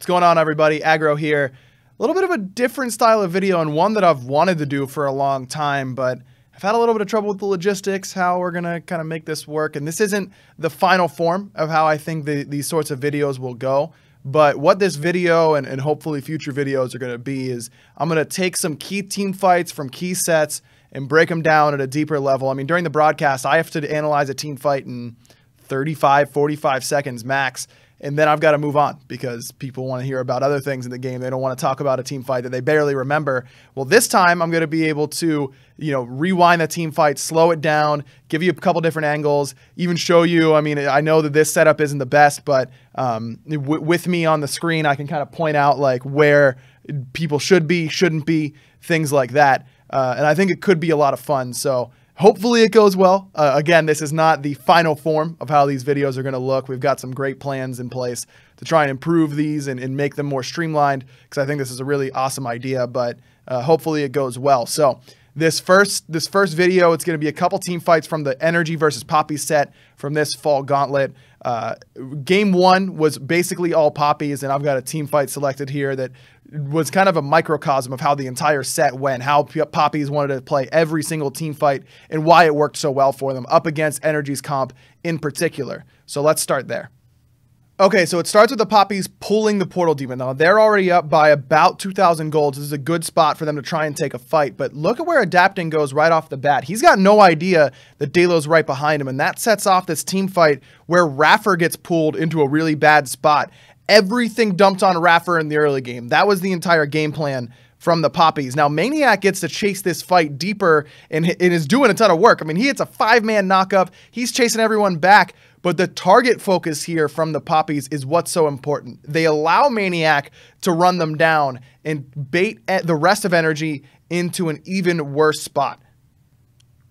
What's going on, everybody? Aggro here. A little bit of a different style of video, and one that I've wanted to do for a long time, but I've had a little bit of trouble with the logistics, how we're going to kind of make this work. And this isn't the final form of how I think these sorts of videos will go. But what this video and hopefully future videos are going to be is I'm going to take some key team fights from key sets and break them down at a deeper level. I mean, during the broadcast, I have to analyze a team fight in 35, 45 seconds max. And then I've got to move on because people want to hear about other things in the game. They don't want to talk about a team fight that they barely remember. Well, this time I'm going to be able to, rewind the team fight, slow it down, give you a couple different angles, even show you. I mean, I know that this setup isn't the best, but with me on the screen, I can kind of point out like where people should be, shouldn't be, things like that. And I think it could be a lot of fun. So hopefully it goes well. Again, this is not the final form of how these videos are going to look. We've got some great plans in place to try and improve these and make them more streamlined because I think this is a really awesome idea, but hopefully it goes well. So this first video, it's going to be a couple team fights from the NRG versus Papis set from this fall gauntlet. Game one was basically all Papis, and I've got a team fight selected here that was kind of a microcosm of how the entire set went, how Papis wanted to play every single team fight and why it worked so well for them up against NRG's comp in particular. So let's start there. Okay, so it starts with the Papis pulling the Portal Demon. Now, they're already up by about 2,000 golds. This is a good spot for them to try and take a fight, but look at where Adapting goes right off the bat. He's got no idea that Dalo's right behind him, and that sets off this team fight where Raffer gets pulled into a really bad spot. Everything dumped on Raffer in the early game. That was the entire game plan from the Papis. Now, Maniac gets to chase this fight deeper and is doing a ton of work. I mean, he hits a 5-man knockup. He's chasing everyone back, but the target focus here from the Papis is what's so important. They allow Maniac to run them down and bait the rest of NRG into an even worse spot.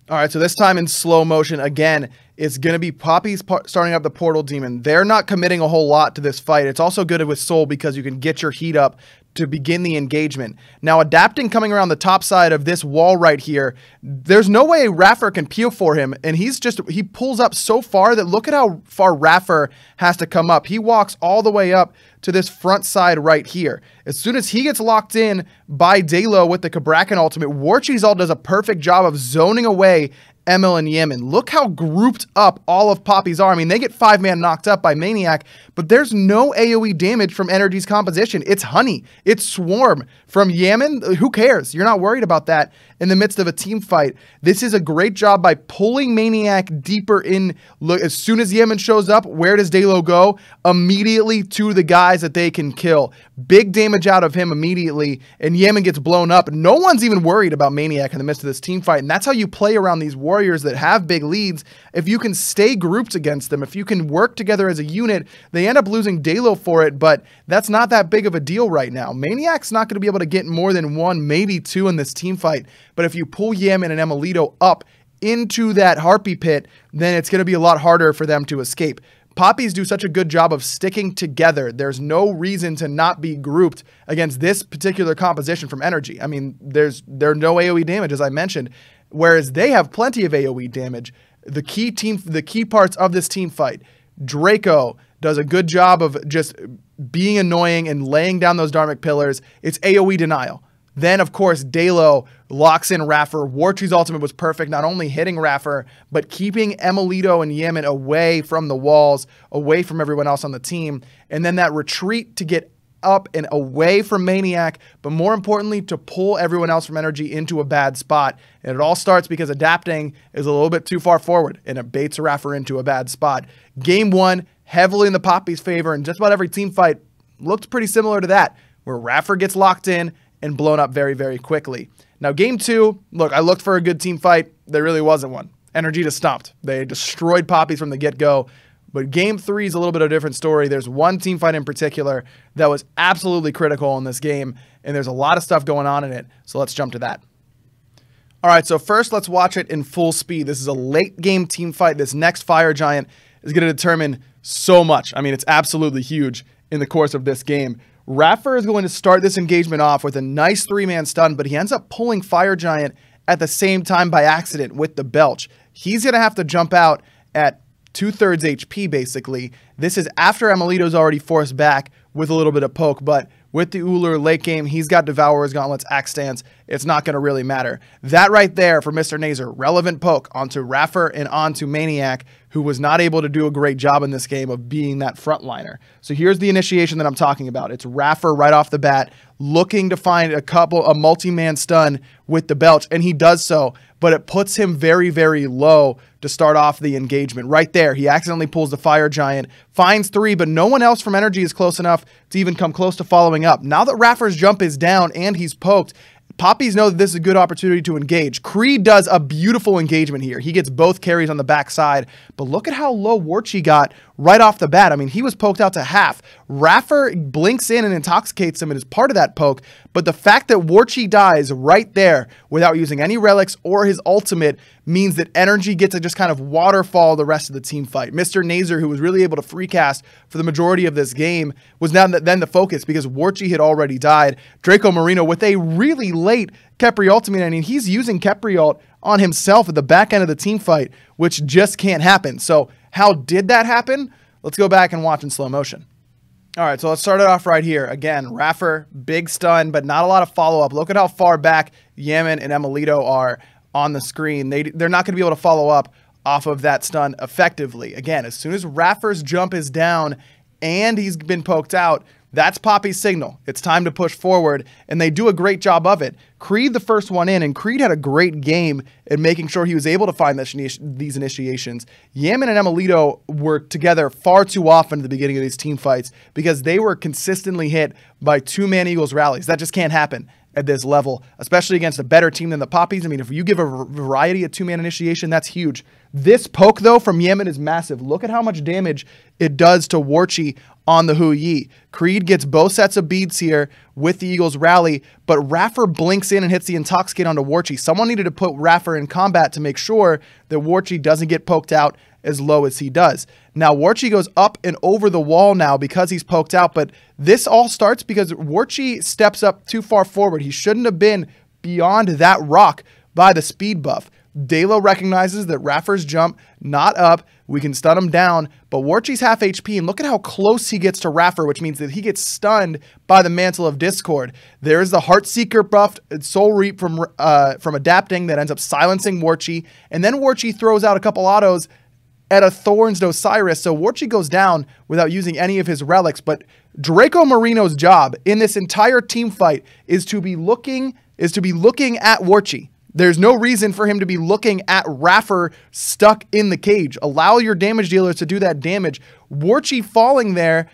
All right, so this time in slow motion, again, it's going to be Papis starting up the Portal Demon. They're not committing a whole lot to this fight. It's also good with Soul because you can get your heat up to begin the engagement. Now, Adapting coming around the top side of this wall right here, there's no way Raffer can peel for him, and he pulls up so far that look at how far Raffer has to come up. He walks all the way up to this front side right here. As soon as he gets locked in by Dalo with the Kabrakan ultimate, Warcheezal does a perfect job of zoning away Emil and Yemen. Look how grouped up all of Papis are. I mean, they get 5-man knocked up by Maniac, but there's no AoE damage from NRG's composition. It's Honey. It's Swarm. From Yemen, who cares? You're not worried about that in the midst of a team fight. This is a great job by pulling Maniac deeper in. Look, as soon as Yemen shows up, where does Dalo go? Immediately to the guys that they can kill. Big damage out of him immediately, and Yemen gets blown up. No one's even worried about Maniac in the midst of this team fight, and that's how you play around these warriors that have big leads. If you can stay grouped against them, if you can work together as a unit, they end up losing Dalo for it, but that's not that big of a deal right now. Maniac's not going to be able to get more than 1, maybe 2 in this team fight, but if you pull Yemen and Emilito up into that Harpy pit, then it's going to be a lot harder for them to escape. Papis do such a good job of sticking together. There's no reason to not be grouped against this particular composition from NRG. I mean, there's no AoE damage, as I mentioned, whereas they have plenty of AoE damage. The key parts of this team fight, Draco does a good job of just being annoying and laying down those Dharmic pillars. It's AoE denial. Then, of course, Dalo locks in Raffer. Warcheez's ultimate was perfect, not only hitting Raffer, but keeping Emilito and Yemen away from the walls, away from everyone else on the team. And then that retreat to get up and away from Maniac, but more importantly, to pull everyone else from NRG into a bad spot. And it all starts because Adapting is a little bit too far forward, and it baits Raffer into a bad spot. Game one, heavily in the Papis' favor, and just about every team fight looked pretty similar to that, where Raffer gets locked in and blown up very, very quickly. Now, game two, look, I looked for a good team fight. There really wasn't one. NRG just stomped. They destroyed Papis from the get-go. But game three is a little bit of a different story. There's one team fight in particular that was absolutely critical in this game, and there's a lot of stuff going on in it. So let's jump to that. All right, so first let's watch it in full speed. This is a late game team fight. This next Fire Giant is going to determine so much. I mean, it's absolutely huge in the course of this game. Raffer is going to start this engagement off with a nice 3-man stun, but he ends up pulling Fire Giant at the same time by accident with the Belch. He's going to have to jump out at 2/3 HP, basically. This is after Emilito's already forced back. with a little bit of poke, but with the Ullr late game, he's got Devourer's Gauntlets, Axe Stance. It's not going to really matter. That right there for Mr. Nazer, relevant poke onto Raffer and onto Maniac, who was not able to do a great job in this game of being that frontliner. So here's the initiation that I'm talking about. It's Raffer right off the bat, looking to find a multi-man stun with the Belch, and he does so, but it puts him very, very low to start off the engagement. Right there, he accidentally pulls the Fire Giant, finds 3, but no one else from NRG is close enough to even come close to following up. Now that Raffer's jump is down and he's poked, Papis know that this is a good opportunity to engage. Creed does a beautiful engagement here. He gets both carries on the backside, but look at how low Warchi got right off the bat. I mean, he was poked out to half. Raffer blinks in and intoxicates him and is part of that poke, but the fact that Warchi dies right there without using any relics or his ultimate means that NRG gets to just kind of waterfall the rest of the team fight. Mr. Nazer, who was really able to free cast for the majority of this game, was now then the focus because Warchi had already died. Draco Marino with a really late Khepri ultimate. I mean, he's using Khepri ult on himself at the back end of the team fight, which just can't happen. So how did that happen? Let's go back and watch in slow motion. All right, so let's start it off right here. Again, Raffer, big stun, but not a lot of follow-up. Look at how far back Yemen and Emilito are on the screen. They're not going to be able to follow up off of that stun effectively. Again, as soon as Raffer's jump is down and he's been poked out, that's Papis' signal. It's time to push forward, and they do a great job of it. Creed the first one in, and Creed had a great game in making sure he was able to find these initiations. Yemen and Emilito were together far too often at the beginning of these team fights because they were consistently hit by 2-man Eagles rallies. That just can't happen at this level, especially against a better team than the Papis. I mean, if you give a variety of 2-man initiation, that's huge. This poke, though, from Yemen is massive. Look at how much damage it does to Warchi on the Hu Yi. Creed gets both sets of beads here with the Eagles rally, but Raffer blinks in and hits the Intoxicate onto Warchi. Someone needed to put Raffer in combat to make sure that Warchi doesn't get poked out as low as he does. Now, Warchi goes up and over the wall now because he's poked out, but this all starts because Warchi steps up too far forward. He shouldn't have been beyond that rock by the speed buff. Dalo recognizes that Raffer's jump, not up. We can stun him down, but Warchi's half HP, and look at how close he gets to Raffer, which means that he gets stunned by the Mantle of Discord. There's the Heartseeker buffed Soul Reap from adapting that ends up silencing Warchi, and then Warchi throws out a couple autos at a Thorns Osiris, so Warchi goes down without using any of his relics, but Draco Marino's job in this entire team fight is to be looking at Warchi. There's no reason for him to be looking at Raffer stuck in the cage. Allow your damage dealers to do that damage. Warchi falling there,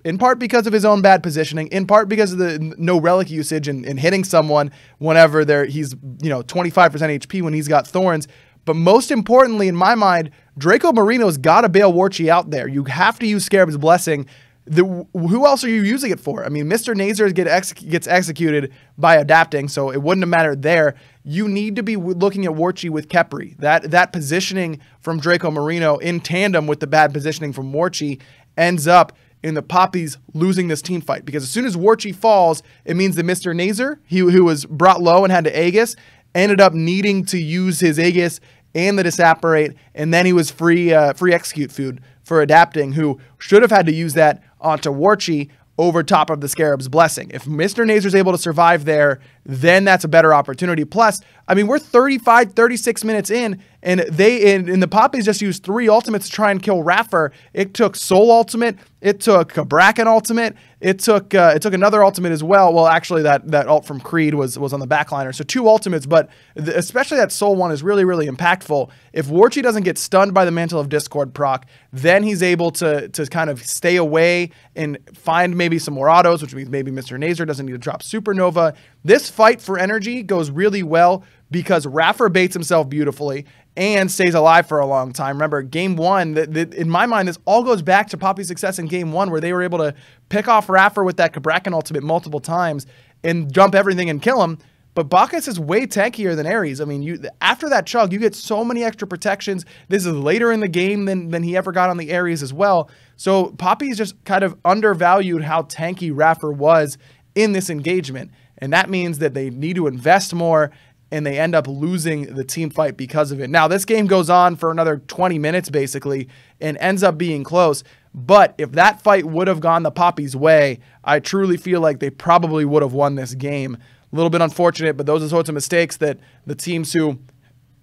in part because of his own bad positioning, in part because of the no relic usage and hitting someone whenever he's 25% HP when he's got Thorns. But most importantly, in my mind, Draco Marino's got to bail Warchi out there. You have to use Scarab's Blessing. Who else are you using it for? I mean, Mr. Nazer gets executed by adapting, so it wouldn't have mattered there. You need to be looking at Warchi with Khepri. That positioning from Draco Marino in tandem with the bad positioning from Warchi ends up in the Papis losing this team fight. Because as soon as Warchi falls, it means that Mr. Nazer, who was brought low and had to Aegis, ended up needing to use his Aegis and the Disapparate, and then he was free execute food for adapting, who should have had to use that onto Warchi over top of the Scarab's Blessing. If Mr. Nazer's able to survive there, then that's a better opportunity. Plus, I mean, we're 35, 36 minutes in, and the Papis just used 3 ultimates to try and kill Raffer. It took Soul Ultimate, it took a Bracken Ultimate, it took another ultimate as well. Well, actually, that ult from Creed was on the backliner, so 2 ultimates, but especially that Soul one is really, really impactful. If Warchi doesn't get stunned by the Mantle of Discord proc, then he's able to kind of stay away and find maybe some more autos, which means maybe Mr. Nazer doesn't need to drop Supernova. This fight for NRG goes really well because Raffer baits himself beautifully and stays alive for a long time. Remember, game 1, in my mind, this all goes back to Papis' success in game 1, where they were able to pick off Raffer with that Bracken ultimate multiple times and jump everything and kill him. But Bacchus is way tankier than Ares. I mean, after that chug, you get so many extra protections. This is later in the game than he ever got on the Ares as well. So Papis just kind of undervalued how tanky Raffer was in this engagement. And that means that they need to invest more and they end up losing the team fight because of it. Now, this game goes on for another 20 minutes, basically, and ends up being close. But if that fight would have gone the Papis' way, I truly feel like they probably would have won this game. A little bit unfortunate, but those are the sorts of mistakes that the teams who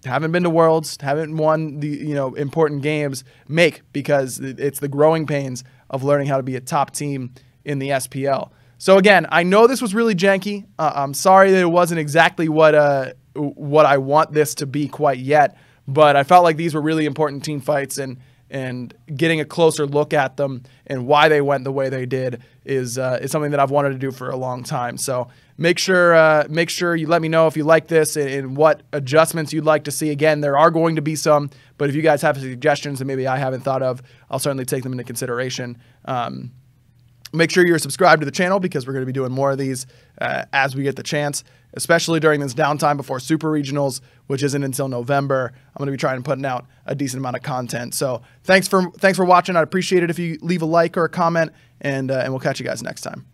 haven't been to Worlds, haven't won the important games make, because it's the growing pains of learning how to be a top team in the SPL. So again, I know this was really janky. I'm sorry that it wasn't exactly what I want this to be quite yet, but I felt like these were really important team fights, and getting a closer look at them and why they went the way they did is something that I've wanted to do for a long time. So make sure you let me know if you like this and what adjustments you'd like to see. Again, there are going to be some, but if you guys have suggestions that maybe I haven't thought of, I'll certainly take them into consideration. Make sure you're subscribed to the channel, because we're going to be doing more of these as we get the chance, especially during this downtime before Super Regionals, which isn't until November. I'm going to be trying to put out a decent amount of content. So thanks for watching. I'd appreciate it if you leave a like or a comment, and we'll catch you guys next time.